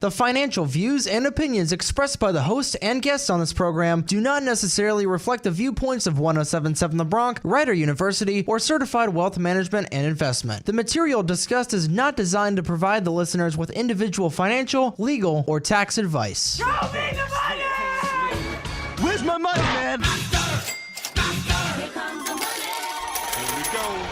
The financial views and opinions expressed by the host and guests on this program do not necessarily reflect the viewpoints of 1077 The Bronx, Rider University, or Certified Wealth Management and Investment. The material discussed is not designed to provide the listeners with individual financial, legal, or tax advice. Show me the money! Where's my money, man? Here comes the money! Here we go.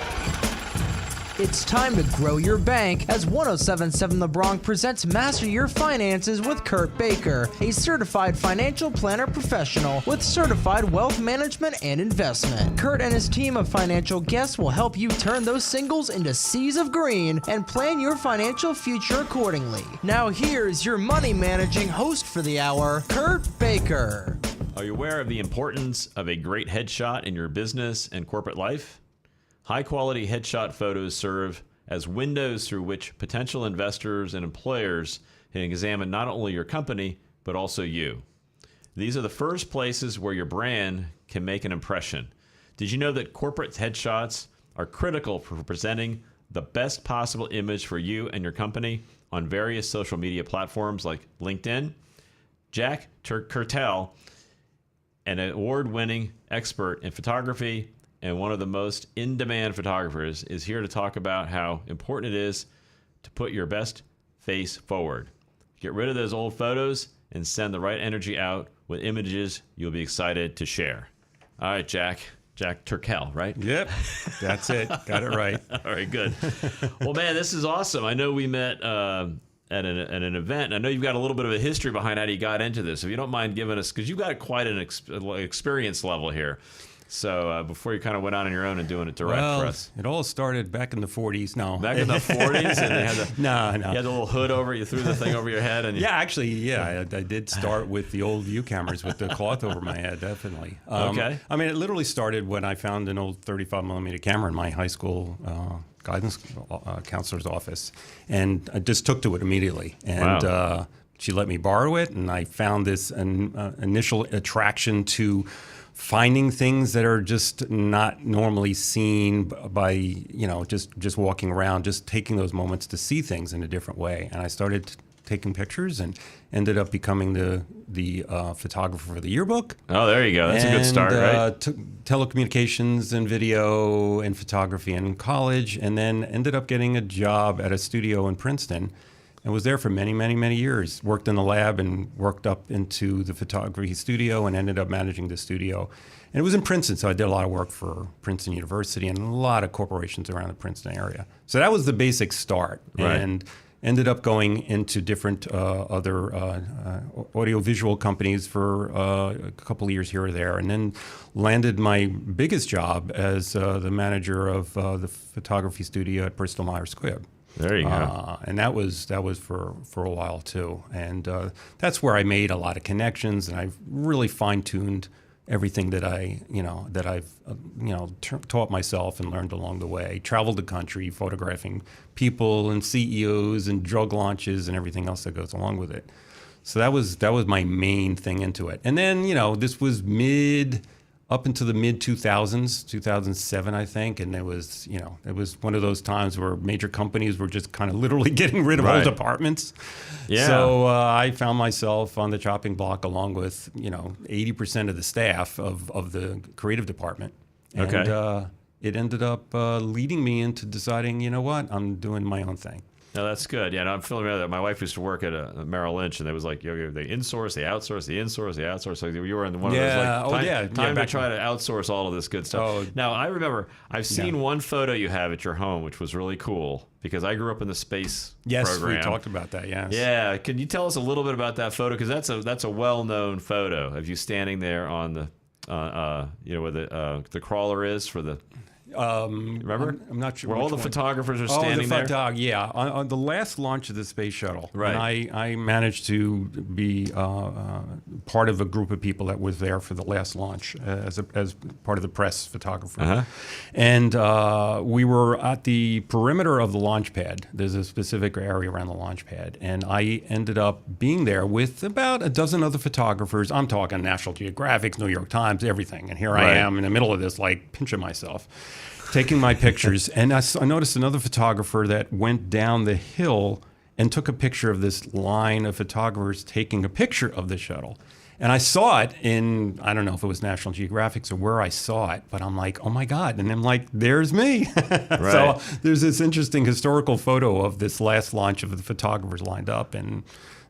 It's time to grow your bank as 1077 The Bronx presents Master Your Finances with Kurt Baker, a certified financial planner professional with certified wealth management and investment. Kurt and his team of financial guests will help you turn those singles into seas of green and plan your financial future accordingly. Now here's your money managing host for the hour, Kurt Baker. Are you aware of the importance of a great headshot in your business and corporate life? High-quality headshot photos serve as windows through which potential investors and employers can examine not only your company, but also you. These are the first places where your brand can make an impression. Did you know that corporate headshots are critical for presenting the best possible image for you and your company on various social media platforms like LinkedIn? Jack Turkel, an award-winning expert in photography and one of the most in-demand photographers, is here to talk about how important it is to put your best face forward. Get rid of those old photos and send the right energy out with images you'll be excited to share. All right, Jack Turkel, right? Yep, that's it. Got it right. All right, good. Well, man, this is awesome. I know we met at an event. I know you've got a little bit of a history behind how you got into this. If you don't mind giving us, because you've got quite an experience level here. So before you kind of went on your own and doing it direct for us. It all started back in the 40s. No. Back in the 40s? And they had the, No. You had the little hood over, you threw the thing over your head. And Yeah, actually, I did start with the old view cameras with the cloth over my head, definitely. Okay. I mean, it literally started when I found an old 35mm camera in my high school guidance counselor's office. And I just took to it immediately. And Wow. She let me borrow it, and I found this initial attraction to finding things that are just not normally seen by, just walking around, just taking those moments to see things in a different way. And I started taking pictures and ended up becoming the photographer for the yearbook. Oh, there you go. That's a good start, right? Took telecommunications and video and photography in college, and then ended up getting a job at a studio in Princeton. And was there for many, many, many years. Worked in the lab and worked up into the photography studio and ended up managing the studio. And it was in Princeton, so I did a lot of work for Princeton University and a lot of corporations around the Princeton area. So that was the basic start. Right. And ended up going into different other audiovisual companies for a couple of years here or there, and then landed my biggest job as the manager of the photography studio at Bristol Myers Squibb. There you go. And that was for a while too, and that's where I made a lot of connections, and I've really fine-tuned everything that I've taught myself and learned along the way. Traveled the country, photographing people and CEOs and drug launches and everything else that goes along with it. So that was my main thing into it. And then this was up into the mid 2000s, 2007, I think, and it was one of those times where major companies were just kind of literally getting rid of old departments. Yeah. So I found myself on the chopping block along with 80% of the staff of the creative department. And Okay. It ended up leading me into deciding, you know what, I'm doing my own thing. No, that's good. Yeah, no, I'm familiar with that. My wife used to work at Merrill Lynch, and it was like, they insource, they outsource, they insource, they outsource. So you were in one of those, like, time to try to outsource all of this good stuff. Oh. Now, I remember, I've seen one photo you have at your home, which was really cool, because I grew up in the space program. Yes, we talked about that, yes. Yeah, can you tell us a little bit about that photo? Because that's a well-known photo of you standing there on the, where the crawler is for the... Remember? I'm not sure. Where all the one. photographers are standing there? Yeah. On the last launch of the space shuttle, Right. and I managed to be part of a group of people that was there for the last launch as part of the press photographer. Uh-huh. And we were at the perimeter of the launch pad. There's a specific area around the launch pad. And I ended up being there with about a dozen other photographers. I'm talking National Geographic, New York Times, everything. And here I am in the middle of this, like, pinching myself, taking my pictures. And I noticed another photographer that went down the hill and took a picture of this line of photographers taking a picture of the shuttle. And I saw it in, I don't know if it was National Geographic or where I saw it, but I'm like, oh my God. And I'm like, there's me. So there's this interesting historical photo of this last launch of the photographers lined up, and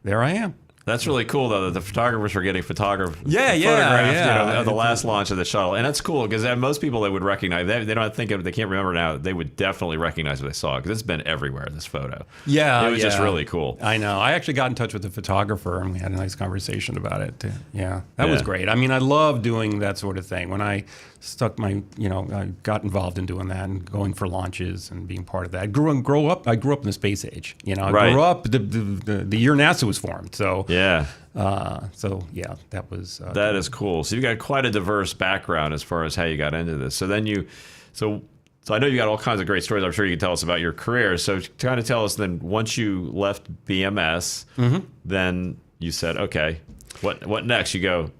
there I am. That's really cool, though, that the photographers were getting photographed of the last launch of the shuttle. And that's cool, because most people they would recognize, they don't think of, they can't remember now, they would definitely recognize what they saw, because it's been everywhere, this photo. Yeah. It was just really cool. I know. I actually got in touch with the photographer, and we had a nice conversation about it, too. Yeah, that was great. I mean, I love doing that sort of thing. When I I got involved in doing that and going for launches and being part of that. I grew up in the space age. I grew up the year NASA was formed. So yeah. That was that is cool. So you've got quite a diverse background as far as how you got into this. So then so I know you got all kinds of great stories. I'm sure you can tell us about your career. So kind of tell us then, once you left BMS, then you said, okay, what next? You go.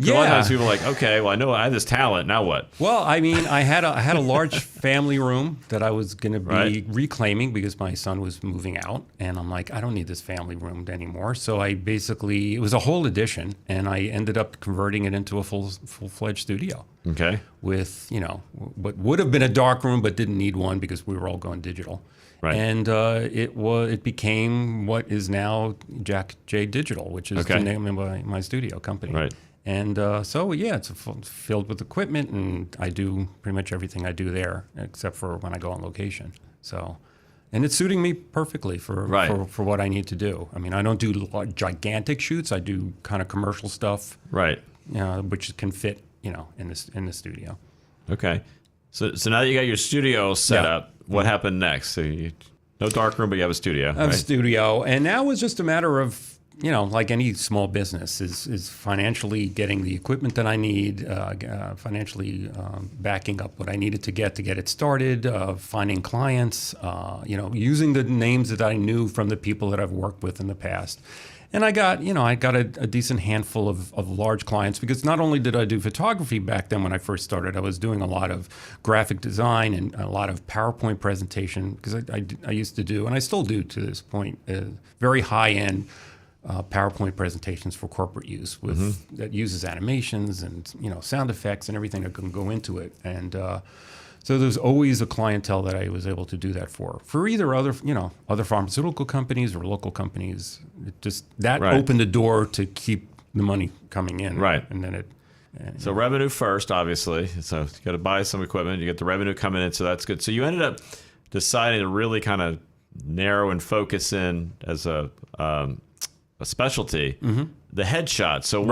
A lot of times people are like, okay, well, I know I have this talent. Now what? Well, I mean, I had a large family room that I was going to be reclaiming because my son was moving out, and I'm like, I don't need this family room anymore. So it was a whole addition, and I ended up converting it into a full-fledged studio. Okay. With what would have been a dark room, but didn't need one because we were all going digital. Right. And it became what is now Jack J Digital, which is the name of my studio company. Right. And it's filled with equipment, and I do pretty much everything I do there, except for when I go on location. So, and it's suiting me perfectly for what I need to do. I mean, I don't do gigantic shoots. I do kind of commercial stuff, which can fit, in the studio. Okay. So now that you got your studio set up, what happened next? So no dark room, but you have a studio. I have a studio, and now it's just a matter of, like any small business, is financially getting the equipment that I need, financially backing up what I needed to get it started, finding clients, using the names that I knew from the people that I've worked with in the past. And I got a decent handful of large clients, because not only did I do photography back then when I first started, I was doing a lot of graphic design and a lot of PowerPoint presentation, because I used to do, and I still do to this point, very high-end PowerPoint presentations for corporate use that uses animations and sound effects and everything that can go into it. And so there's always a clientele that I was able to do that for either other pharmaceutical companies or local companies. It just opened the door to keep the money coming in. Right. And then so revenue first, obviously. So you got to buy some equipment. You get the revenue coming in, so that's good. So you ended up deciding to really kind of narrow and focus in as a specialty, the headshot. So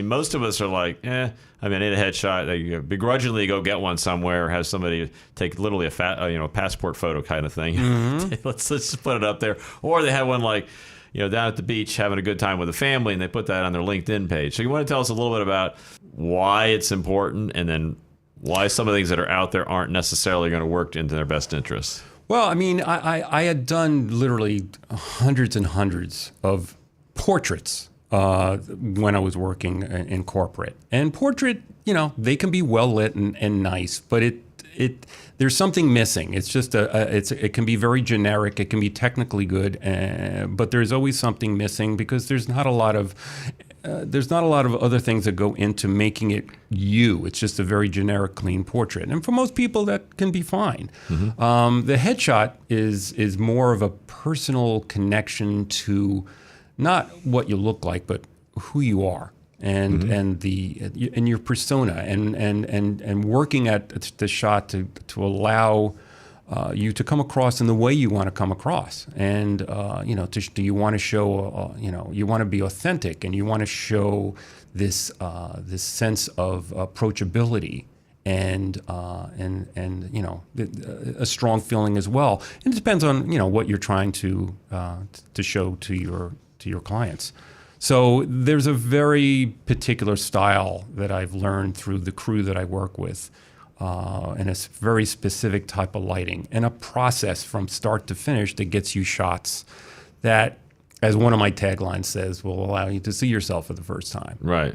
most of us are like, I need a headshot. They begrudgingly go get one somewhere, have somebody take literally a passport photo kind of thing. Let's just put it up there. Or they have one like, down at the beach having a good time with the family, and they put that on their LinkedIn page. So you want to tell us a little bit about why it's important, and then why some of the things that are out there aren't necessarily going to work into their best interests. Well, I mean, I had done literally hundreds and hundreds of portraits when I was working in corporate. And portrait, they can be well lit and nice, but there's something missing. It's just it can be very generic. It can be technically good, but there's always something missing, because there's not a lot of other things that go into making it you. It's just a very generic, clean portrait. And for most people, that can be fine. The headshot is more of a personal connection to not what you look like, but who you are, and your persona, and working at the shot to allow you to come across in the way you want to come across, and do you want to show you want to be authentic, and you want to show this sense of approachability. And a strong feeling as well. And it depends on what you're trying to show to your clients. So there's a very particular style that I've learned through the crew that I work with, and a very specific type of lighting, and a process from start to finish that gets you shots that, as one of my taglines says, will allow you to see yourself for the first time. Right.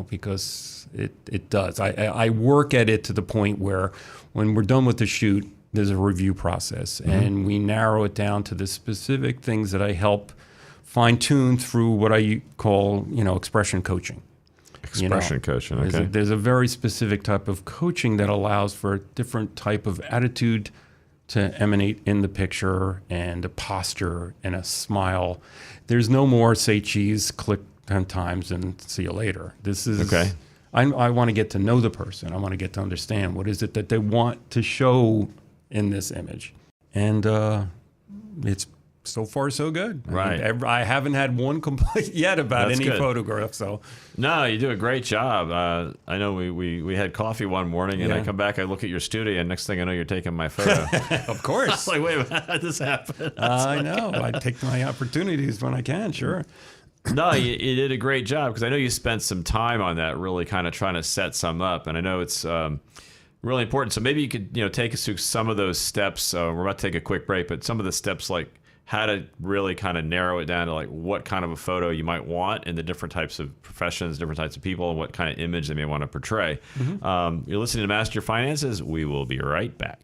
Because it does. I work at it to the point where when we're done with the shoot, there's a review process, and we narrow it down to the specific things that I help fine tune through what I call, expression coaching. Expression coaching. Okay. There's a very specific type of coaching that allows for a different type of attitude to emanate in the picture, and a posture and a smile. There's no more say cheese, click 10 times, and see you later. This is okay. I want to get to know the person. I want to get to understand what is it that they want to show in this image, and it's so far so good. Right. I haven't had one complaint yet about That's any good. photograph. So No, you do a great job. I know we had coffee one morning, and I come back, I look at your studio, and next thing I know, you're taking my photo. of course, It's like, wait a minute, how did this happen? I know. I take my opportunities when I can. Sure. No, you did a great job, because I know you spent some time on that, really kind of trying to set some up, and I know it's really important. So maybe you could take us through some of those steps. We're about to take a quick break, but some of the steps, like how to really kind of narrow it down to like what kind of a photo you might want in the different types of professions, different types of people, and what kind of image they may want to portray. You're listening to Master Your Finances. We will be right back.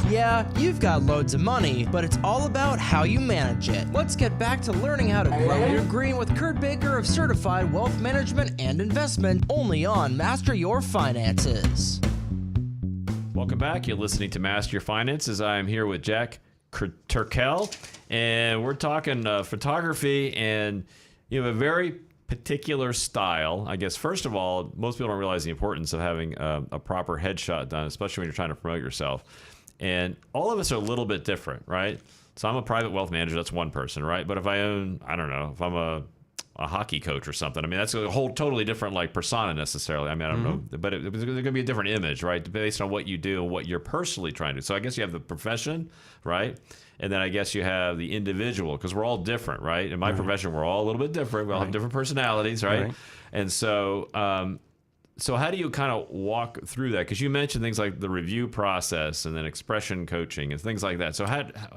Yeah, you've got loads of money, but it's all about how you manage it. Let's get back to learning how to grow your green with Kurt Baker of Certified Wealth Management and Investment, only on Master Your Finances. Welcome back. You're listening to Master Your Finances. I am here with Jack Turkel, and we're talking photography, and you have a very particular style. I guess, first of all, most people don't realize the importance of having a proper headshot done, especially when you're trying to promote yourself. And all of us are a little bit different, right? So I'm a private wealth manager. That's one person, right? But if I own, I don't know, if I'm a hockey coach or something, I mean, that's a whole totally different like persona necessarily. I mean, I don't know, but there's going to be a different image, right? Based on what you do and what you're personally trying to do. So I guess you have the profession, right? And then I guess you have the individual, because we're all different, right? In my profession, we're all a little bit different. We all have different personalities, right? And so, so how do you kind of walk through that? Because you mentioned things like the review process and then expression coaching and things like that. So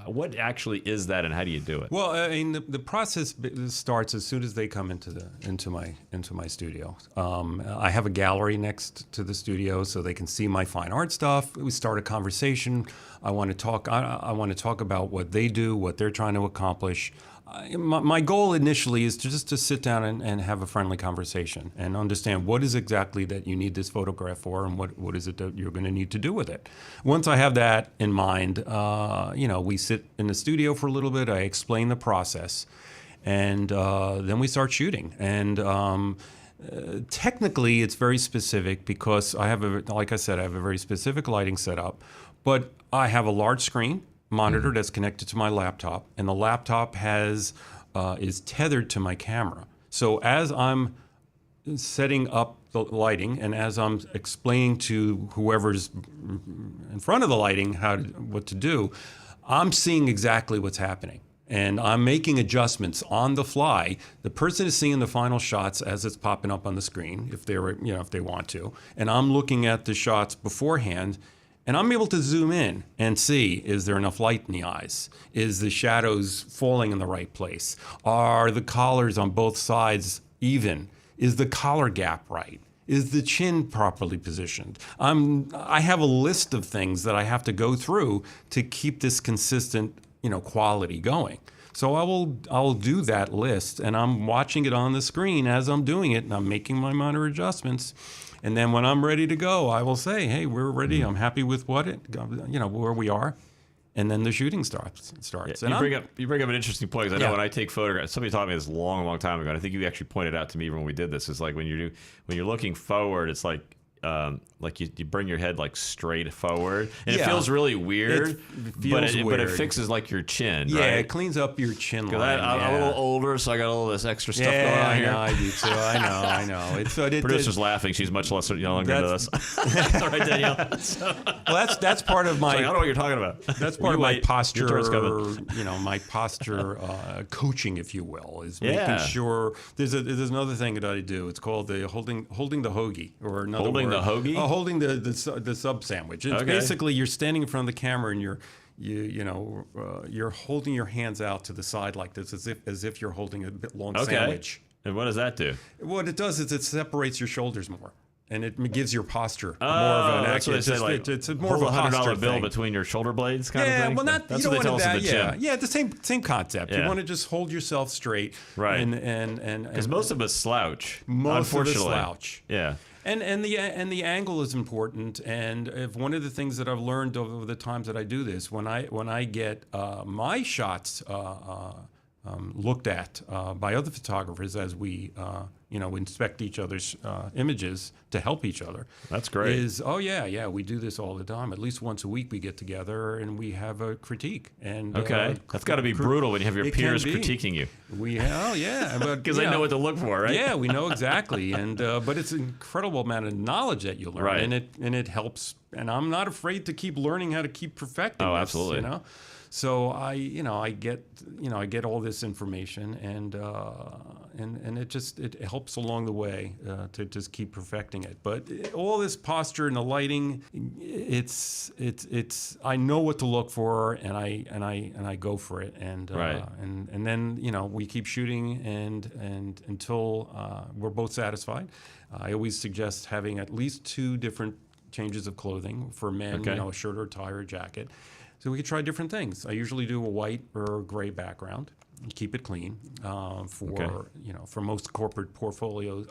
what actually is that, and how do you do it? Well, I mean, the process starts as soon as they come into my studio. I have a gallery next to the studio, so they can see my fine art stuff. We start a conversation. I want to talk. I want to talk about what they do, what they're trying to accomplish. My goal initially is just to sit down and have a friendly conversation and understand what is exactly that you need this photograph for, and what is it that you're going to need to do with it. Once I have that in mind, we sit in the studio for a little bit. I explain the process, and then we start shooting. And technically, it's very specific because like I said, I have a very specific lighting setup, but I have a large screen monitor that's connected to my laptop, and the laptop is tethered to my camera. So as I'm setting up the lighting, and as I'm explaining to whoever's in front of the lighting what to do, I'm seeing exactly what's happening, and I'm making adjustments on the fly. The person is seeing the final shots as it's popping up on the screen, if they want to, and I'm looking at the shots beforehand. And I'm able to zoom in and see, is there enough light in the eyes? Is the shadows falling in the right place? Are the collars on both sides even? Is the collar gap right? Is the chin properly positioned? I have a list of things that I have to go through to keep this consistent, quality going. So I'll do that list, and I'm watching it on the screen as I'm doing it, and I'm making my minor adjustments. And then when I'm ready to go, I will say, "Hey, we're ready. I'm happy with where we are." And then the shooting starts. Yeah, you bring up an interesting point, because I know when I take photographs, somebody taught me this a long time ago, and I think you actually pointed out to me when we did this. Is like when you're looking forward, it's like you bring your head like straight forward, and it feels really weird. But it fixes like your chin. Yeah, right? It cleans up your chin line. I'm a little older, so I got all this extra stuff going on here. Yeah, I do too. I know. Producer's laughing. She's much less younger than us. Right, Danielle. Well, that's part of my. I don't know what you're talking about. That's part of my posture. My posture coaching, if you will, is making sure. There's another thing that I do. It's called the holding the hoagie, or another holding word. The hoagie? Holding the sub sandwich. It's basically you're standing in front of the camera, and you're holding your hands out to the side like this, as if you're holding a bit long sandwich. And what does that do? What it does is it separates your shoulders more. and it gives your posture Oh, more of an that's what they say. Like, it's more of a hold posture $100 bill thing. between your shoulder blades, kind of thing. Well, not That's you what they don't tell want us that. in the gym. Yeah, the same concept. You Yeah. want to just hold yourself straight, Right. And Because most of us slouch. most of us unfortunately. slouch. Yeah. And the angle is important. And if one of the things that I've learned over the times that I do this, when I get my shots looked at by other photographers as we inspect each other's images to help each other. That's great. Is we do this all the time. At least once a week we get together and we have a critique. And Okay. That's got to be brutal when you have your it can peers be. critiquing you. Because they know what to look for, right? Yeah, we know exactly, and but it's an incredible amount of knowledge that you learn, Right. and it helps. And I'm not afraid to keep learning how to keep perfecting. Oh, this, absolutely. You know, so I get all this information, and it helps along the way to just keep perfecting it. But all this posture and the lighting, it's I know what to look for, and I go for it, and Right. and then we keep shooting and until we're both satisfied. I always suggest having at least 2 different changes of clothing for men, Okay. a shirt or tie or a jacket. So we could try different things. I usually do a white or a gray background. Keep it clean for most corporate portfolios,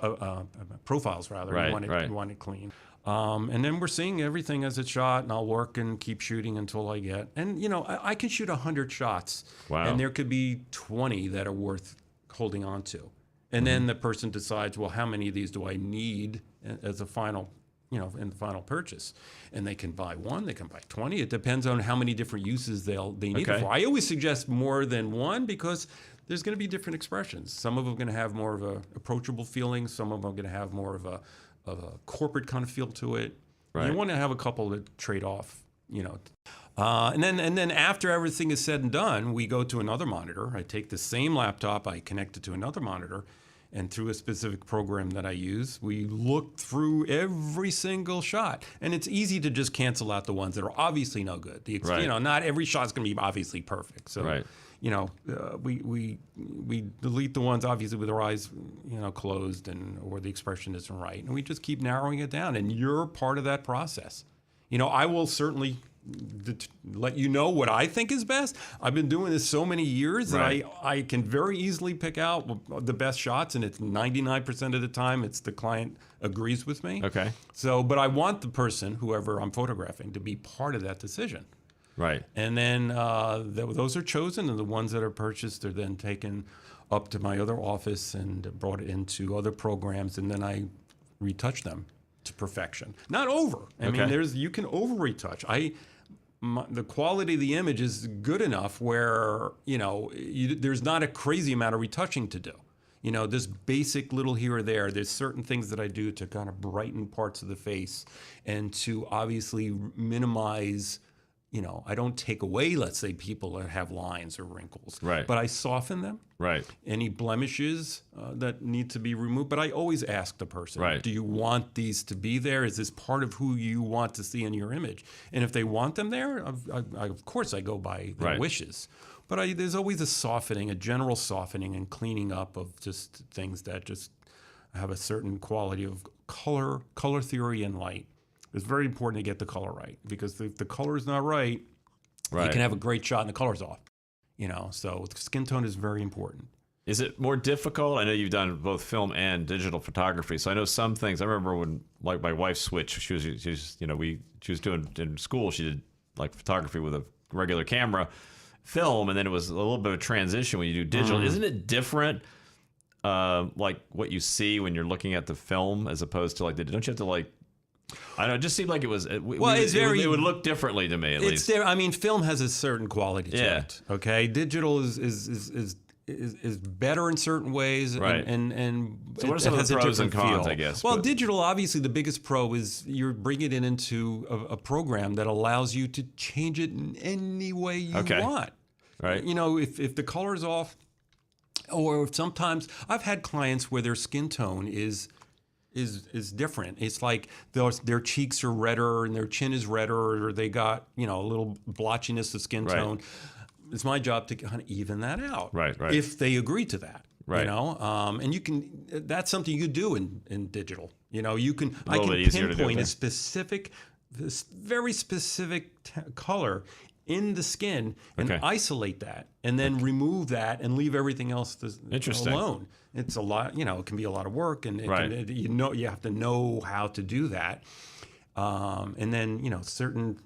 profiles rather. Right, you want it, right. you want it clean. And then we're seeing everything as it's shot, and I'll work and keep shooting until I get. And I can shoot 100 shots, Wow. and there could be 20 that are worth holding on to. And then the person decides, well, how many of these do I need as a final, in the final purchase? And they can buy 1, they can buy 20. It depends on how many different uses they need Okay. it for. I always suggest more than 1 because there's going to be different expressions. Some of them are going to have more of a approachable feeling. Some of them are going to have more of a corporate kind of feel to it. Right. You want to have a couple that trade off, And then after everything is said and done, we go to another monitor. I take the same laptop, I connect it to another monitor, and through a specific program that I use, we look through every single shot. And it's easy to just cancel out the ones that are obviously no good. Right. Not every shot's going to be obviously perfect. So, Right. we delete the ones obviously with our eyes, closed or the expression isn't right, and we just keep narrowing it down. And you're part of that process. I will certainly let you know what I think is best. I've been doing this so many years Right. that I can very easily pick out the best shots, and it's 99% of the time it's the client agrees with me. Okay. So, but I want the person, whoever I'm photographing, to be part of that decision. Right. And then those are chosen, and the ones that are purchased are then taken up to my other office and brought into other programs, and then I retouch them to perfection. Not over. I Okay. mean, you can over retouch. The quality of the image is good enough where there's not a crazy amount of retouching to do. This basic little here or there. There's certain things that I do to kind of brighten parts of the face and to obviously minimize. I don't take away, let's say, people that have lines or wrinkles, Right. but I soften them. Right. Any blemishes that need to be removed. But I always ask the person, Right. do you want these to be there? Is this part of who you want to see in your image? And if they want them there, of course I go by their Right. wishes. But there's always a softening, a general softening and cleaning up of just things that just have a certain quality of color theory and light. It's very important to get the color right, because if the color is not right, Right. you can have a great shot and the color's off. So skin tone is very important. Is it more difficult? I know you've done both film and digital photography, so I know some things. I remember when, like, my wife switched. She was doing in school. She did like photography with a regular camera, film, and then it was a little bit of a transition when you do digital. Isn't it different? Like what you see when you're looking at the film as opposed to don't you have to like? I don't know. It just seemed like it was. It would look differently to me, at least. I mean, film has a certain quality to Yeah. it. Okay, digital is better in certain ways, Right. and So what are some of the pros and cons, I guess? Well, But- digital, obviously, the biggest pro is you're bringing it into a program that allows you to change it in any way you want. Right. If the color's off, or if sometimes I've had clients where their skin tone is different. It's like their cheeks are redder and their chin is redder, or they got a little blotchiness of skin Right. tone. It's my job to kind of even that out. Right, right. If they agree to that. Right. And that's something you do in digital. You know, you can I little can bit easier to do pinpoint there. a specific, this very specific color in the skin and Okay. isolate that, and then remove that and leave everything else Interesting. alone. It's a lot, you know. It can be a lot of work, and Right. you have to know how to do that. And then, you know, certain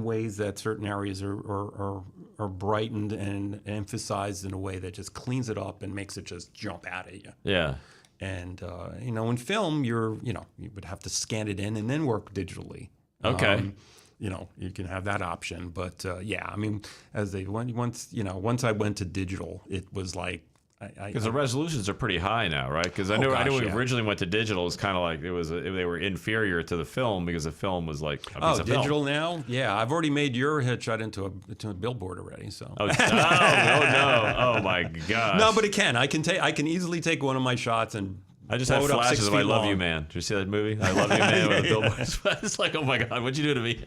ways that certain areas are brightened and emphasized in a way that just cleans it up and makes it just jump out at you. Yeah. And you know, in film, you would have to scan it in and then work digitally. Okay. You know, you can have that option, but yeah, I mean, once I went to digital, it was like Because the resolutions are pretty high now, right? Because I know gosh, when we yeah. originally went to digital, it was kind of like they were inferior to the film because the film was like a piece of digital film. now? Yeah, I've already made your headshot into a billboard already. So Oh no! Oh my gosh! no, but it can. I can easily take one of my shots and I just blow had it up 6 flashes of feet "I Love long. You, Man." Did you see that movie? "I Love You, Man" with a billboard. It's like, oh my god, what'd you do to me?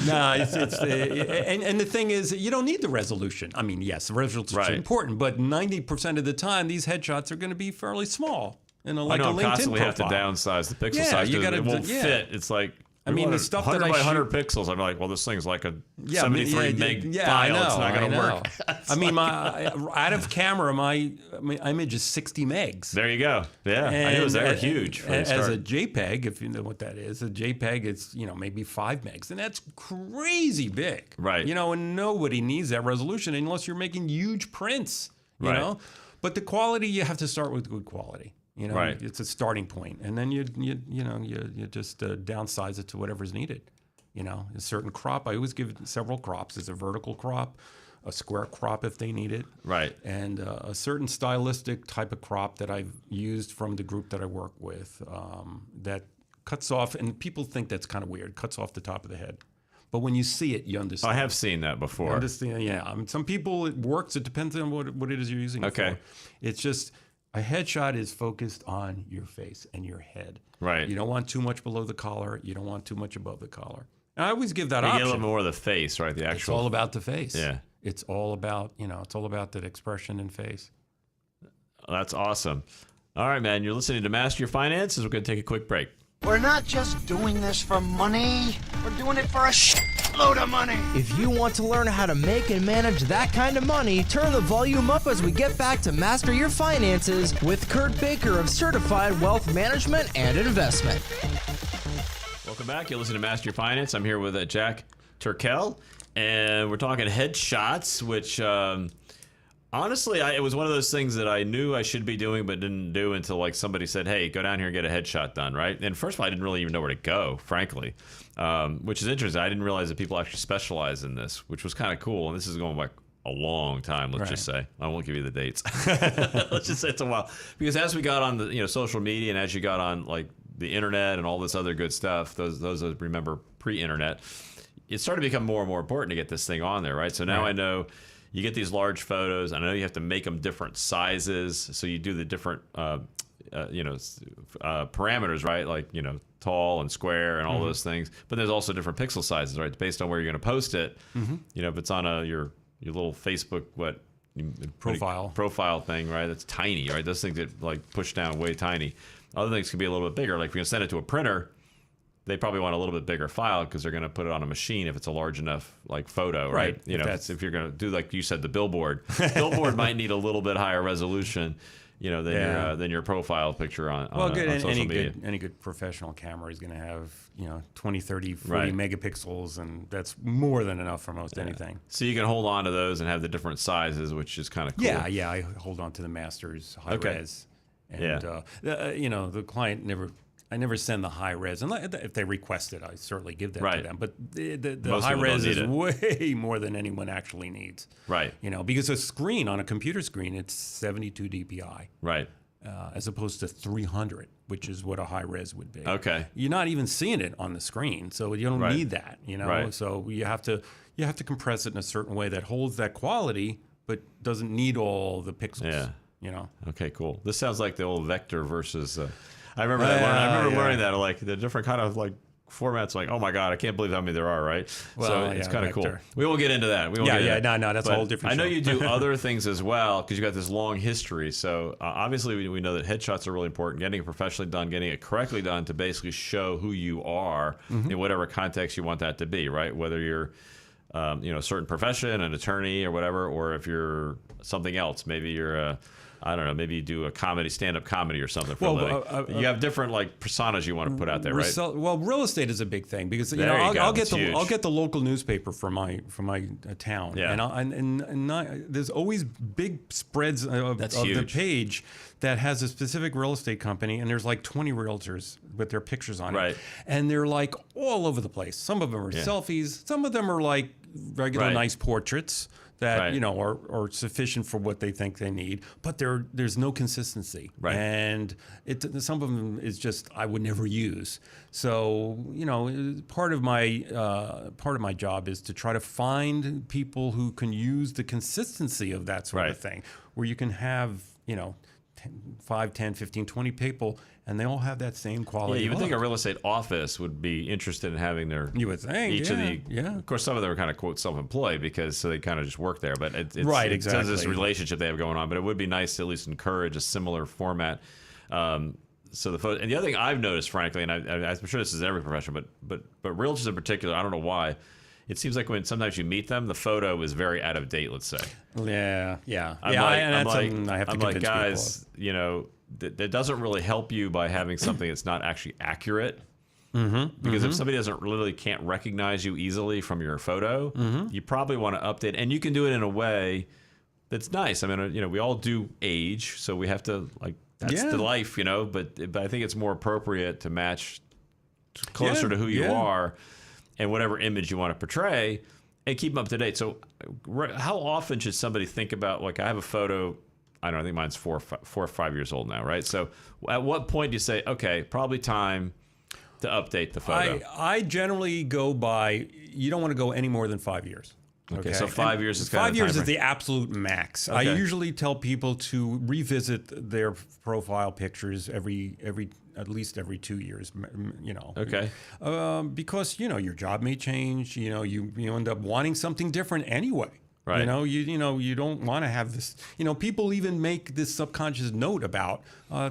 No, and the thing is, you don't need the resolution. I mean, yes, the resolution is Right. important, but 90% of the time, these headshots are going to be fairly small. In a, I like know a I'm LinkedIn constantly have to profile. downsize the pixel Yeah, size you because gotta it won't yeah. fit. It's like I mean, the stuff that 100 I by 100 shoot- pixels. I'm like, well, this thing's like a Yeah, 73 meg file. It's not going to work. I mean, out of camera, my image is 60 megs. There you go. Yeah, I knew they were huge for the As start. a JPEG, if you know what that is, a JPEG is maybe 5 megs, and that's crazy big. Right. You know, and nobody needs that resolution unless you're making huge prints. You Right. know, but the quality, you have to start with good quality. You know, Right. it's a starting point, and then you just downsize it to whatever's needed. You know, a certain crop. I always give several crops. There's a vertical crop, a square crop if they need it, Right. and a certain stylistic type of crop that I've used from the group that I work with that cuts off, and people think that's kind of weird, cuts off the top of the head. But when you see it, you understand. I have seen that before. Understand? Yeah. I mean, some people it works. It depends on what it is you're using it Okay. for. It's just a headshot is focused on your face and your head. Right. You don't want too much below the collar. You don't want too much above the collar. And I always give that You option. get a little more of the face, right? The It's actual. all about the face. Yeah. It's all about that expression and face. That's awesome. All right, man. You're listening to Master Your Finances. We're going to take a quick break. We're not just doing this for money. We're doing it for a shitload of money. If you want to learn how to make and manage that kind of money, turn the volume up as we get back to Master Your Finances with Kurt Baker of Certified Wealth Management and Investment. Welcome back. You're listening to Master Your Finance. I'm here with Jack Turkel, and we're talking headshots, which honestly, it was one of those things that I knew I should be doing but didn't do until like somebody said, hey, go down here and get a headshot done, right? And first of all, I didn't really even know where to go, frankly, which is interesting. I didn't realize that people actually specialize in this, which was kind of cool. And this is going back a long time, let's just say. I won't give you the dates. Let's just say it's a while. Because as we got on the social media and as you got on like the internet and all this other good stuff, those that remember pre-internet, it started to become more and more important to get this thing on there, right? So now I know you get these large photos. I know you have to make them different sizes, so you do the different, parameters, right? Like tall and square and all those things. But there's also different pixel sizes, right? Based on where you're going to post it. If it's on your little Facebook profile thing, right? That's tiny, right? Those things get like pushed down way tiny. Other things can be a little bit bigger. Like if you're going to send it to a printer, they probably want a little bit bigger file because they're going to put it on a machine if it's a large enough like photo, right? If you're going to do like you said, the billboard might need a little bit higher resolution, than your profile picture on social media. Any good professional camera is going to have 20, 30, 40 Right. megapixels, and that's more than enough for most anything. So you can hold on to those and have the different sizes, which is kind of cool. Yeah, I hold on to the Masters high res, and the client I never send the high res, and if they request it, I certainly give that to them. But the Most high people res don't is need way more than anyone actually needs. Right. Because a screen on a computer screen, it's 72 dpi. Right. As opposed to 300, which is what a high res would be. Okay. You're not even seeing it on the screen, so you don't need that. Right. So you have to compress it in a certain way that holds that quality, but doesn't need all the pixels. Yeah. Okay, cool. This sounds like the old vector versus. I remember that. I remember learning that, like the different kind of like formats like, oh my God, I can't believe how many there are, right? Well, so it's yeah, kind of cool. vector. We won't get into that. We won't Yeah, get into yeah, no, that's a But whole different I know show. you do other things as well because you got this long history. So obviously we know that headshots are really important. Getting it professionally done, getting it correctly done to basically show who you are in whatever context you want that to be, right? Whether you're a certain profession, an attorney or whatever, or if you're something else, maybe you're I don't know, maybe you do a comedy, stand-up comedy or something for a living. You have different like personas you want to put out there, right? Well, real estate is a big thing because There you go. I'll get It's the huge. I'll get the local newspaper from my town, Yeah. and there's always big spreads of the huge. page that has a specific real estate company, and there's like 20 realtors with their pictures on Right. it, and they're like all over the place. Some of them are selfies, some of them are like regular Right. nice portraits that Right. are sufficient for what they think they need, but there's no consistency, Right. and some of them is just I would never use. So part of my job is to try to find people who can use the consistency of that sort of Right. thing, where you can have 5, 10, 15, 20 people, and they all have that same quality. Yeah, you would think a look. real estate office would be interested in having their You would think, each of the yeah. Of course, some of them are kind of quote self-employed because so they kind of just work there. But it's Right, it says this exactly. relationship they have going on. But it would be nice to at least encourage a similar format. So the photo, and the other thing I've noticed, frankly, and I'm sure this is every profession, but realtors in particular, I don't know why. It seems like when sometimes you meet them, the photo is very out of date. Let's say. Yeah. I'm that's like, something I have to I'm like, convince guys, that doesn't really help you by having something that's not actually accurate. Because if somebody can't recognize you easily from your photo, you probably want to update, and you can do it in a way that's nice. I mean, we all do age, so we have to that's the life, But I think it's more appropriate to match closer to who you are, and whatever image you want to portray, and keep them up to date. So, how often should somebody think about I have a photo? I don't know. I think mine's 4 or 5 years old now, right? So, at what point do you say, okay, probably time to update the photo? I generally go by. You don't want to go any more than 5 years. Okay, so 5 years is kind of 5 the years time is the absolute max. I Okay. usually tell people to revisit their profile pictures at least every 2 years. Okay. Because your job may change. You end up wanting something different anyway. Right. You don't want to have this. People even make this subconscious note about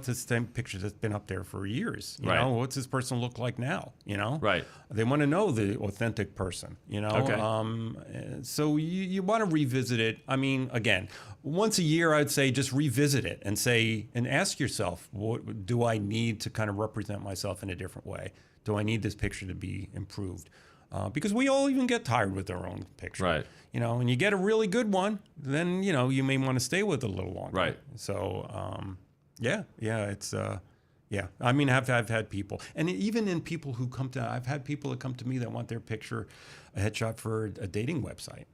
this same picture that's been up there for years. Right. What's this person look like now? Right. They want to know the authentic person. Okay. So you want to revisit it. I mean, again, once a year, I'd say just revisit it and ask yourself, what do I need to kind of represent myself in a different way? Do I need this picture to be improved? Because we all even get tired with our own picture. Right. And you get a really good one, then, you may want to stay with it a little longer. Right. So, it's, I mean, I've had people, and even in people who I've had people that come to me that want their picture, a headshot for a dating website.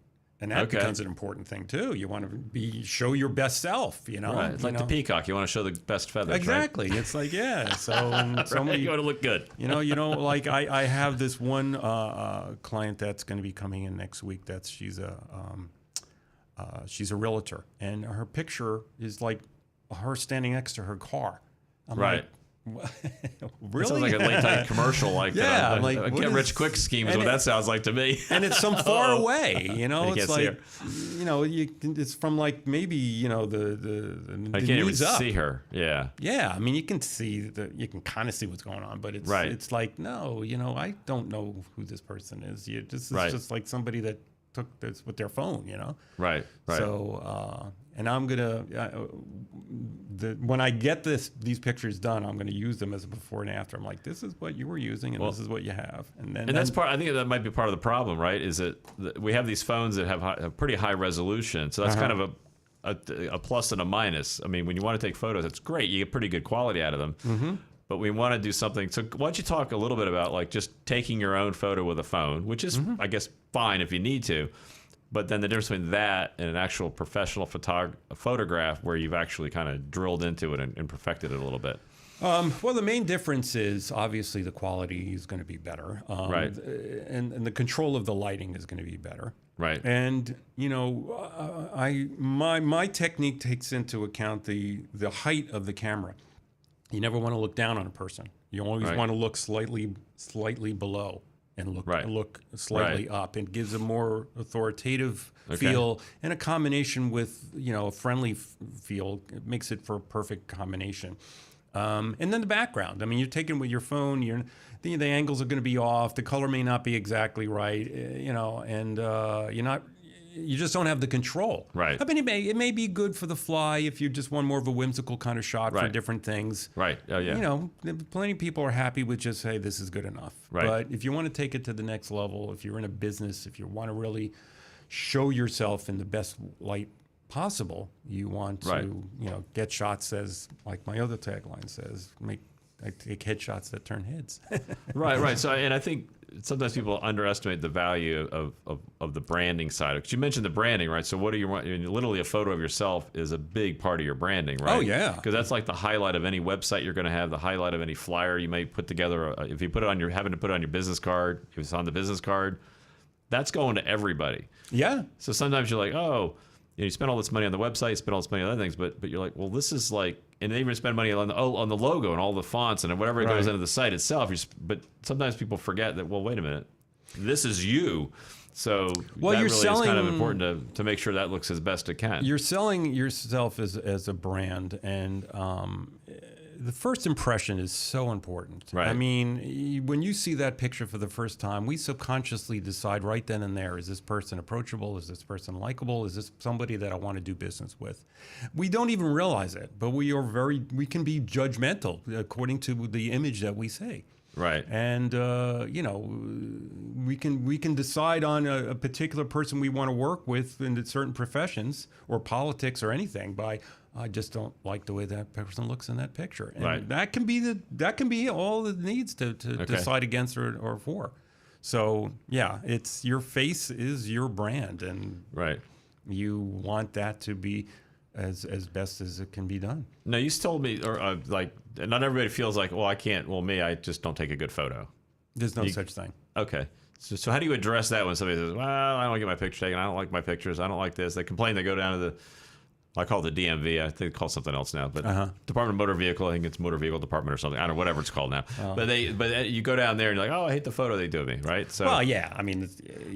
And that Okay. becomes an important thing too. You want to show your best self, Right. It's like the peacock. You want to show the best feathers, Exactly. It's like, yeah. So, right? You want to look good. Like I have this one client that's going to be coming in next week. She's a realtor, and her picture is like her standing next to her car. I'm Right. Like, It really? sounds like a late night commercial, Yeah, a what get is- rich quick scheme is and what it- that sounds like to me. And it's some far away, You it's can't see like, it's from like maybe the I can't even knees up. see her. Yeah. Yeah, I mean, you can kind of see what's going on, but Right. it's like, no, I don't know who this person is. This is Right. just like somebody that took this with their phone, Right. Right. So, and I'm gonna, when I get these pictures done, I'm gonna use them as a before and after. I'm like, this is what you were using, and this is what you have, and that's part. I think that might be part of the problem, right? Is that we have these phones that have a pretty high resolution, so that's kind of a plus and a minus. I mean, when you want to take photos, it's great. You get pretty good quality out of them. Mm-hmm. But we want to do something. So why don't you talk a little bit about just taking your own photo with a phone, which is, I guess, fine if you need to. But then the difference between that and an actual professional photograph where you've actually kind of drilled into it and perfected it a little bit. Well, the main difference is obviously the quality is going to be better, Right. And the control of the lighting is going to be better, Right. And my technique takes into account the height of the camera. You never want to look down on a person. You always Right. want to look slightly slightly below and Right. look slightly Right. up, and gives a more authoritative Okay. feel, and a combination with a friendly feel. It makes it for a perfect combination. And then the background. I mean, you're taking with your phone. The angles are going to be off. The color may not be exactly right. And you're not. You just don't have the control. Right. I mean, it may be good for the fly if you just want more of a whimsical kind of shot for Right. different things. Right. Oh, yeah. Plenty of people are happy with just, hey, this is good enough. Right. But if you want to take it to the next level, if you're in a business, if you want to really show yourself in the best light possible, you want to, Right. get shots, as like my other tagline says, I take headshots that turn heads. Right. So, and I think sometimes people underestimate the value of the branding side. Because you mentioned the branding, right? So what do you want? Literally, a photo of yourself is a big part of your branding, right? Oh, yeah. Because that's like the highlight of any website you're going to have, the highlight of any flyer you may put together. If you put it on having to put it on your business card, if it's on the business card, that's going to everybody. Yeah. So sometimes you're like, oh, you spend all this money on the website, you spend all this money on other things, but you're like, well, this is like, and they even spend money on the logo and all the fonts and whatever goes into the site itself. But sometimes people forget that, well, wait a minute, this is you. So Well, that you're really selling- is kind of important to make sure that looks as best it can. You're selling yourself as a brand, and the first impression is so important. Right. I mean, when you see that picture for the first time, we subconsciously decide right then and there, is this person approachable? Is this person likable? Is this somebody that I want to do business with? We don't even realize it, but we can be judgmental according to the image that we see. Right. And we can decide on a particular person we want to work with in certain professions or politics or anything by, I just don't like the way that person looks in that picture. And Right. that can be all it needs to decide against or for. So yeah, it's your face is your brand, and Right. you want that to be as best as it can be done. Now, you told me, or like, not everybody feels like, well, I can't, well, I just don't take a good photo. There's no such thing. Okay. So how do you address that when somebody says, well, I don't want to get my picture taken. I don't like my pictures. I don't like this. They complain. They go down to I call it the DMV. I think they call it something else now, but Department of Motor Vehicle. I think it's Motor Vehicle Department or something. I don't know, whatever it's called now. But you go down there and you're like, oh, I hate the photo they do of me, right? So, Well, yeah. I mean,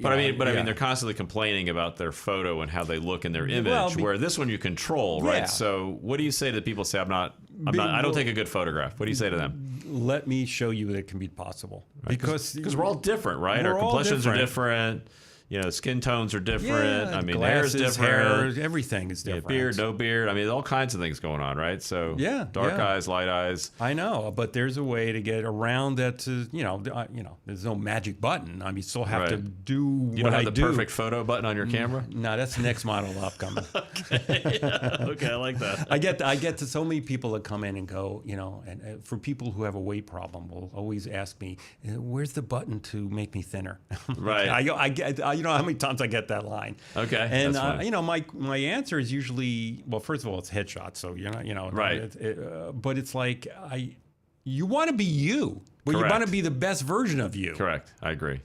I mean, they're constantly complaining about their photo and how they look in their image. Well, where this one you control, Yeah. right? So, what do you say to people? Say, I don't take a good photograph. What do you say to them? let me show you that it can be possible. Because we're all different, right? Our we're all complexions are different. You know, skin tones are different. Yeah, I mean, glasses, hair is different. hair, everything is Yeah, different. beard, no beard. I mean, all kinds of things going on, right? So Yeah, dark yeah. eyes, light eyes. I know, but there's a way to get around that. To there's no magic button. I mean, you still have to Right. do You what don't I have the do. perfect photo button on your camera? No, that's the next model upcoming. Okay, I like that. I get to so many people that come in and go, and for people who have a weight problem, will always ask me, "Where's the button to make me thinner?" Right. I get, you know how many times I get that line. Okay, And that's funny. my answer is usually, well, first of all, it's headshot, so you're not, Right. But it's like you want to be you, but you Correct. want to be the best version of you. Correct. I agree.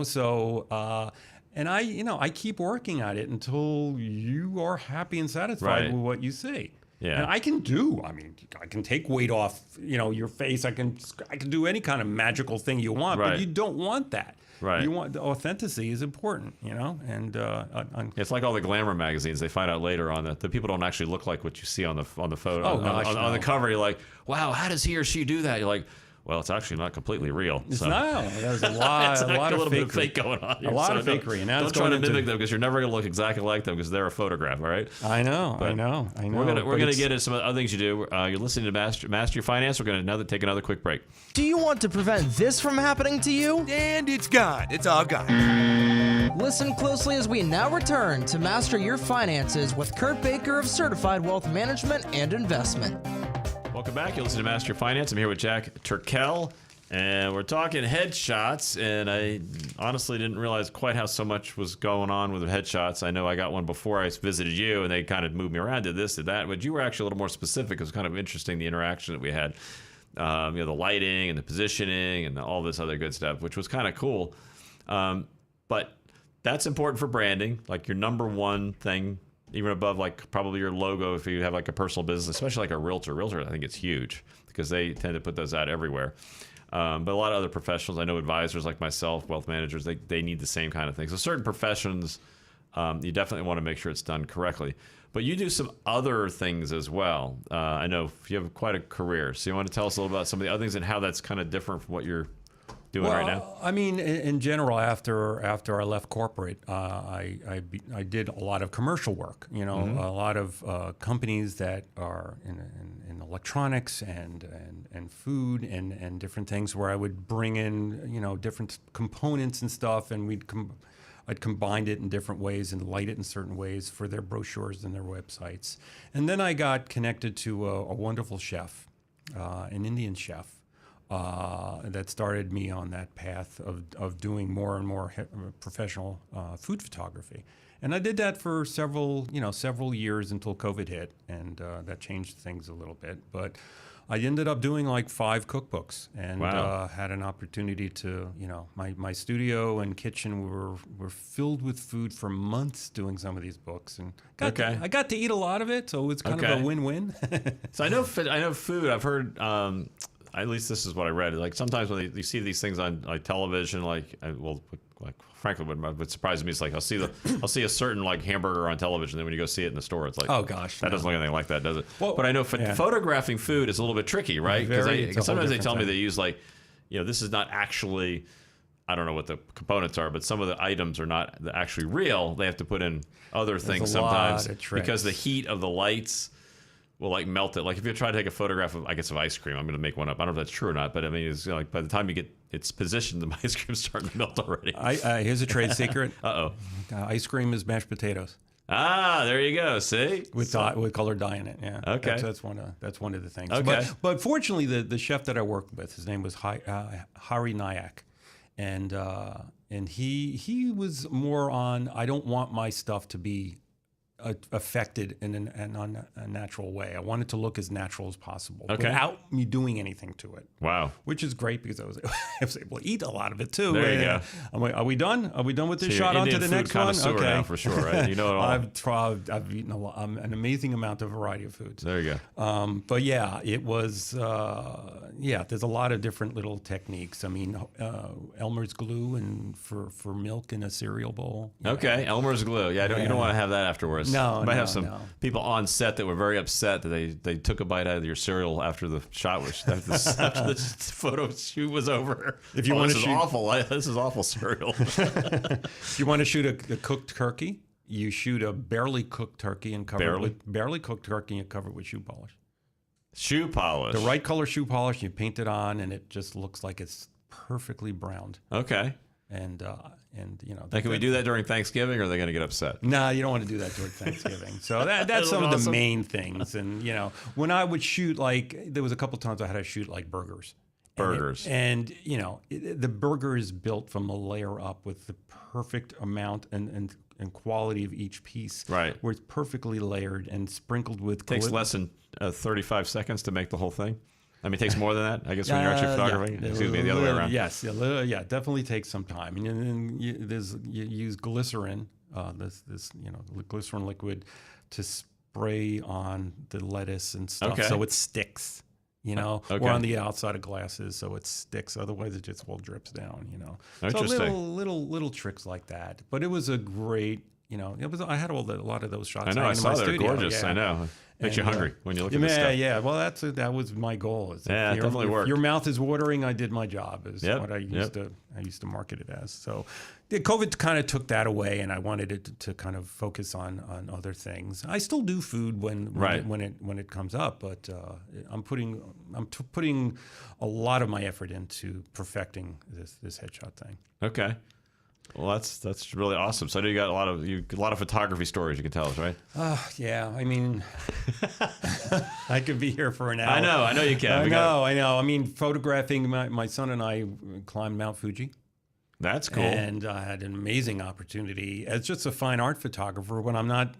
So. And I keep working at it until you are happy and satisfied Right. with what you see. Yeah. And I can take weight off, your face. I can do any kind of magical thing you want, Right. but you don't want that. Right. You want the authenticity is important, and It's like all the glamour magazines. They find out later on that the people don't actually look like what you see on the photo. Oh, on, gosh, on the no. cover, you're like, wow, how does he or she do that? You're like, well, it's actually not completely real. it's So- there's a lot, It's a lot a of little bit of fakery. fake going on here. A lot So of fakery, and now don't it's try going to into- mimic them because you're never going to look exactly like them because they're a photograph, all right? I know. We're But gonna it's- get into some other things you do. You're listening to Master Your Finance. We're gonna take another quick break. Do you want to prevent this from happening to you? And it's gone. It's all gone. Listen closely as we now return to Master Your Finances with Kurt Baker of Certified Wealth Management and Investment. Welcome back. You're listening to Master Your Finance. I'm here with Jack Turkel, and we're talking headshots. And I honestly didn't realize quite how so much was going on with the headshots. I know I got one before I visited you, and they kind of moved me around, did this, did that. But you were actually a little more specific. It was kind of interesting, the interaction that we had. The lighting and the positioning and all this other good stuff, which was kind of cool. But that's important for branding, like your number one thing, even above like probably your logo if you have like a personal business, especially like a realtor. I think it's huge because they tend to put those out everywhere. But a lot of other professionals, I know advisors like myself, wealth managers, they need the same kind of thing. So certain professions, you definitely want to make sure it's done correctly. But you do some other things as well. I know you have quite a career. So you want to tell us a little about some of the other things and how that's kind of different from what you're doing right now? I mean, in general, after I left corporate, I did a lot of commercial work. You know, a lot of companies that are in electronics and food and different things, where I would bring in different components and stuff, and I'd combined it in different ways and light it in certain ways for their brochures and their websites. And then I got connected to a wonderful chef, an Indian chef. That started me on that path of doing more and more professional food photography, and I did that for several years until COVID hit, and that changed things a little bit. But I ended up doing like 5 cookbooks, and had an opportunity to my studio and kitchen were filled with food for months doing some of these books, and I got to eat a lot of it, so it was kind of a win-win. So I know food. I've heard. At least this is what I read. Like sometimes when you see these things on like television, frankly, what surprises me is like I'll see a certain like hamburger on television, then when you go see it in the store, it's like, oh gosh, that doesn't look anything like that, does it? Well, but I know photographing food is a little bit tricky, right? Because sometimes they tell me they use like, this is not actually, I don't know what the components are, but some of the items are not actually real. They have to put in other things sometimes because the heat of the lights will like melt it. Like if you try to take a photograph of, I guess, of ice cream, I'm going to make one up. I don't know if that's true or not, but I mean, it's like by the time you get it's positioned, the ice cream's starting to melt already. Here's a trade secret. Ice cream is mashed potatoes. Ah, there you go. See, with colored dye in it. Yeah. Okay. That's one of the things. Okay. But fortunately, the chef that I worked with, his name was Hari Nayak, and he was more on, I don't want my stuff to be affected in an unnatural way. I want it to look as natural as possible without me doing anything to it. Wow. Which is great because I was able to eat a lot of it too. There you go. I'm like, are we done? Are we done with this shot? On to the next one? Okay. Now for sure, right? You know it all. I've eaten an amazing amount of variety of foods. There you go. But yeah, it was, there's a lot of different little techniques. I mean, Elmer's glue and for milk in a cereal bowl. Okay. Elmer's glue. Yeah, you don't want to have that afterwards. No, you might have some people on set that were very upset that they took a bite out of your cereal after the shot was after the photo shoot was over. If you want to shoot, awful. This is awful cereal. If you want to shoot a cooked turkey, you shoot a barely cooked turkey and cover it with barely cooked turkey and cover it with shoe polish. Shoe polish. The right color shoe polish. You paint it on, and it just looks like it's perfectly browned. Okay. And Now, can we do that during Thanksgiving, or are they going to get upset? No, you don't want to do that during Thanksgiving. So that's some of the main things. And when I would shoot, like there was a couple times I had to shoot like burgers. And the burger is built from a layer up with the perfect amount and quality of each piece. Right. Where it's perfectly layered and sprinkled with. Takes less than 35 seconds to make the whole thing. I mean, it takes more than that, I guess, when you're actually photographing. Yeah. Excuse me, the other way around. Yes, definitely takes some time. And then you use glycerin, glycerin liquid, to spray on the lettuce and stuff, so it sticks. Or on the outside of glasses, so it sticks. Otherwise, it just all drips down. Interesting. So little tricks like that. But it was a great. I had a lot of those shots. I know. I saw they're gorgeous. Yeah. I know. Makes you hungry when you look at this stuff. Yeah. Well, that was my goal. It definitely worked. If your mouth is watering, I did my job. Is what I used to market it as. So, COVID kind of took that away, and I wanted it to kind of focus on other things. I still do food when it comes up, but I'm putting a lot of my effort into perfecting this headshot thing. Okay. Well, that's really awesome. So I know you got a lot of photography stories you can tell us, right? Yeah. I mean, I could be here for an hour. I know you can. I know. I mean, photographing my son and I climbed Mount Fuji. That's cool. And I had an amazing opportunity as just a fine art photographer when I'm not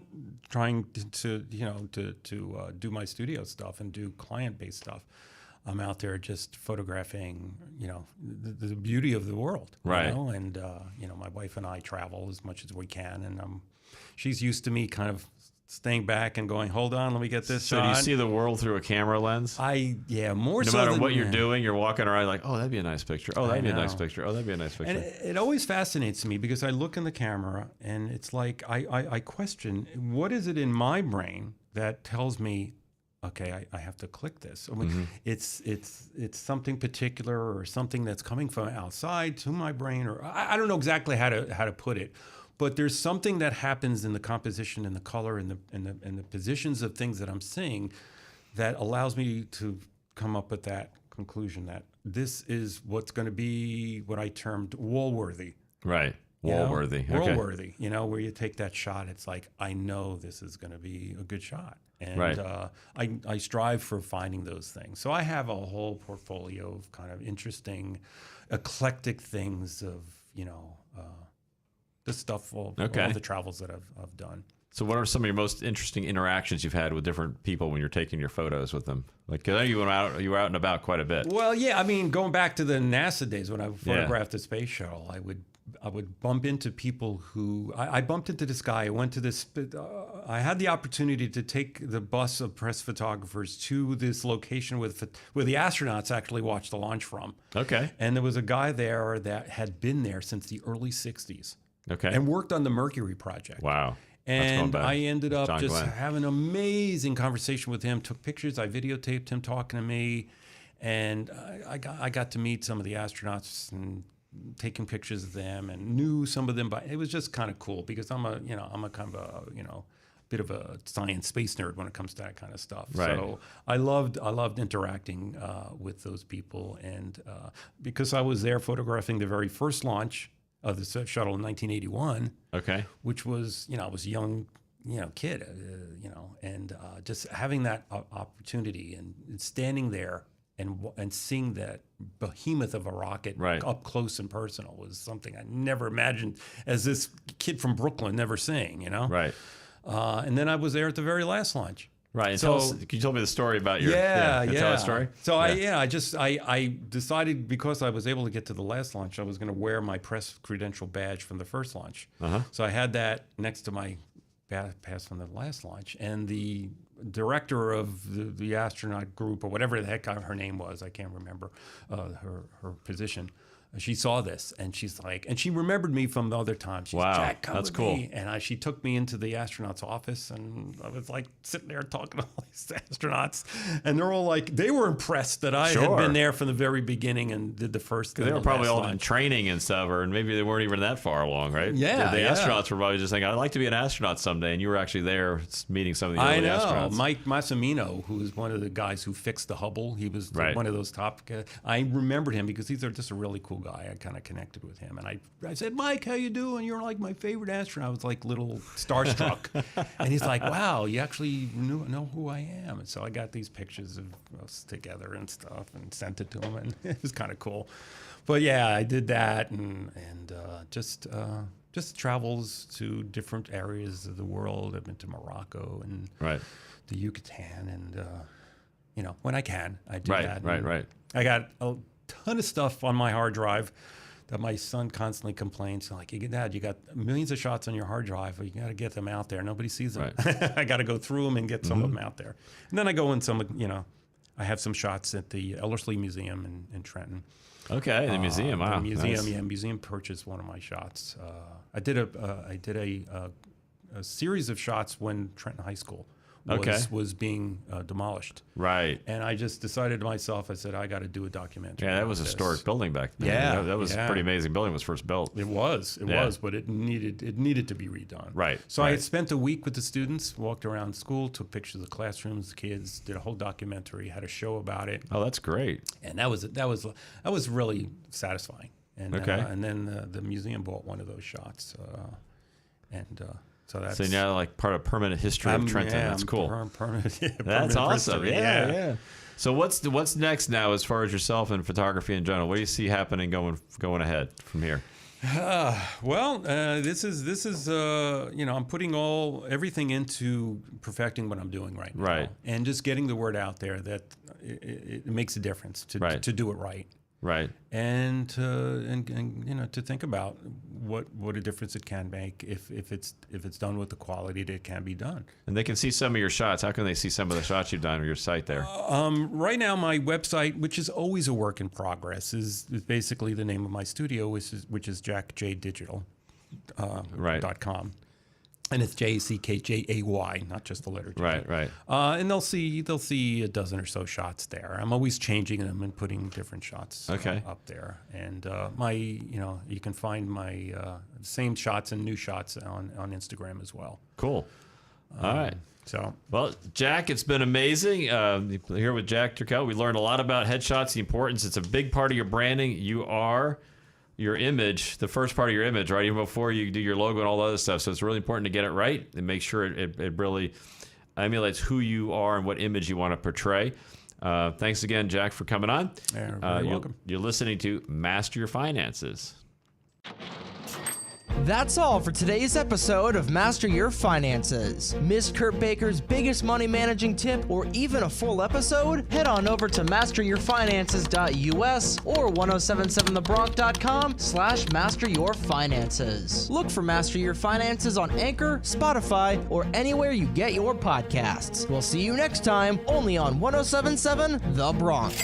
trying to do my studio stuff and do client-based stuff. I'm out there just photographing, the beauty of the world. Right. And, my wife and I travel as much as we can. And she's used to me kind of staying back and going, hold on, let me get this So shot. do you see the world through a camera lens? More no so matter than, what you're doing, you're walking around like, oh, that'd be a nice picture. Oh, that'd be a nice know. picture. Oh, that'd be a nice picture. And it always fascinates me because I look in the camera and it's like I question, what is it in my brain that tells me, okay, I have to click this. I mean, it's something particular or something that's coming from outside to my brain, or I don't know exactly how to put it. But there's something that happens in the composition and the color and the positions of things that I'm seeing that allows me to come up with that conclusion that this is what's going to be what I termed wall-worthy. Right. Wall-worthy. You know? Okay. Wall-worthy. You know, where you take that shot, it's like, I know this is going to be a good shot. And Right. I strive for finding those things. So I have a whole portfolio of kind of interesting, eclectic things of, the stuff, all the travels that I've done. So what are some of your most interesting interactions you've had with different people when you're taking your photos with them? Like, 'cause I know you were out and about quite a bit. Well, yeah, I mean, going back to the NASA days when I photographed the space shuttle, I would bump into people who I bumped into this guy. I went to this. I had the opportunity to take the bus of press photographers to this location where the astronauts actually watched the launch from. Okay. And there was a guy there that had been there since the early '60s. Okay. And worked on the Mercury project. Wow. And I ended up John just Glenn. having an amazing conversation with him, took pictures, I videotaped him talking to me, and I got to meet some of the astronauts and taking pictures of them and knew some of them, but it was just kind of cool because I'm a kind of a, bit of a science space nerd when it comes to that kind of stuff. Right. So I loved interacting with those people, and because I was there photographing the very first launch of the shuttle in 1981. Okay. Which was, I was a young, kid, and just having that opportunity and standing there and seeing that behemoth of a rocket Right. up close and personal was something I never imagined as this kid from Brooklyn never seeing, Right. And then I was there at the very last launch. Right. And So- can you tell me the story about your? Yeah. Tell a story. So I decided because I was able to get to the last launch, I was going to wear my press credential badge from the first launch. Uh-huh. So I had that next to my pass from the last launch, and the director of the astronaut group, or whatever the heck her name was, I can't remember her position. She saw this and she's like, and she remembered me from the other time. She's Wow, Jack, come that's with cool. me. And she took me into the astronaut's office, and I was like sitting there talking to all these astronauts, and they're all like, they were impressed that I had Sure. been there from the very beginning and did the first. They were probably all in launch. training and stuff, or maybe they weren't even that far along, right? Yeah, The yeah. astronauts were probably just thinking, I'd like to be an astronaut someday, and you were actually there meeting some of the I early know. astronauts. Mike Massimino, who was one of the guys who fixed the Hubble, he was Right. one of those top guys. I remembered him because he's just a really cool guy. I kind of connected with him, and I said, Mike, how you doing? You're like my favorite astronaut. I was like little starstruck, and he's like, wow, you actually know who I am. And so I got these pictures of us together and stuff, and sent it to him, and it was kind of cool. But yeah, I did that, and just travels to different areas of the world. I've been to Morocco and Right. the Yucatan, and when I can, I do Right, that. right, And right. I got a ton of stuff on my hard drive that my son constantly complains, like, Dad, you got millions of shots on your hard drive, but you got to get them out there. Nobody sees them. Right. I got to go through them and get some of them out there. And then I go in some, I have some shots at the Ellerslie Museum in Trenton. Okay, the museum. Wow. The museum, nice. museum purchased one of my shots. I did a series of shots when Trenton High School was being demolished. Right. And I just decided to myself, I said, I got to do a documentary. Yeah, that about was a this. historic building back then. Yeah, That was a pretty amazing building when it was first built. It was, Yeah. but it needed to be redone. Right, So I right. spent a week with the students, walked around school, took pictures of the classrooms, the kids, did a whole documentary, had a show about it, Oh, that's great. and that was really satisfying. And Okay. then the museum bought one of those shots, so that's So now like part of permanent history of Trenton. That's cool. Permanent, That's awesome. history, Yeah. So what's next now as far as yourself and photography in general? What do you see happening going ahead from here? Well, this is I'm putting everything into perfecting what I'm doing right now, Right. and just getting the word out there that it makes a difference to Right. do it right. Right. and to think about what a difference it can make if it's done with the quality that it can be done. And they can see some of your shots. How can they see some of the shots you've done on your site there? Right now, my website, which is always a work in progress, is basically the name of my studio, which is jackjdigital.com. And it's JACKJAY, not just the letter J. Right. And they'll see a dozen or so shots there. I'm always changing them and putting different shots up there. And you can find my same shots and new shots on Instagram as well. Cool. All right. Well, Jack, it's been amazing. Here with Jack Turkel, we learned a lot about headshots, the importance. It's a big part of your branding. You are your image, the first part of your image, right? Even before you do your logo and all the other stuff. So it's really important to get it right and make sure it really emulates who you are and what image you want to portray. Thanks again, Jack, for coming on. You're very welcome. You're listening to Master Your Finances. That's all for today's episode of Master Your Finances. Miss Kurt Baker's biggest money managing tip or even a full episode? Head on over to masteryourfinances.us or 1077thebronx.com/masteryourfinances. Look for Master Your Finances on Anchor, Spotify, or anywhere you get your podcasts. We'll see you next time, only on 1077 The Bronx.